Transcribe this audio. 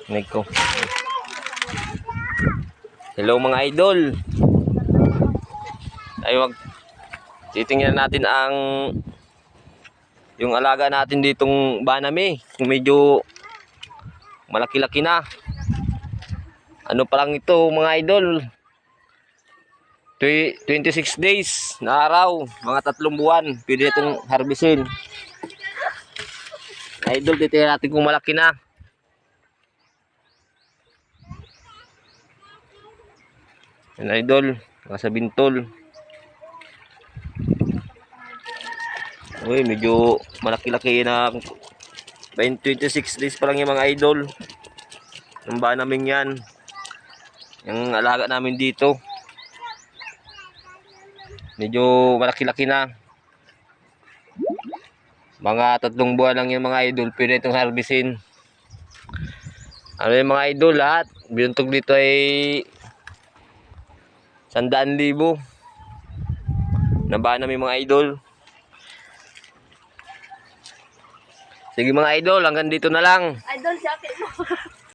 Niko. Hello mga idol. Ay wag titingnan natin ang yung alaga natin ditong banami. Kung medyo malaki-laki na. Ano pa lang ito mga idol? 26 days na araw, mga 3 buwan. Pwede itong harbisin. Idol, titingnan natin kung malaki na. Yan idol, nasa bintol. Uy, medyo malaki-laki na. 26 days pa lang yung mga idol. Yung ba namin yan. Yung alaga namin dito. Medyo malaki-laki na. Mga 3 buwan lang yung mga idol. Pwede itong harbisin. Ano yung mga idol lahat? Binuntog dito ay 100,000. Nabaan namin mga idol. Sige mga idol, hanggang dito na lang. Idol, jacket mo.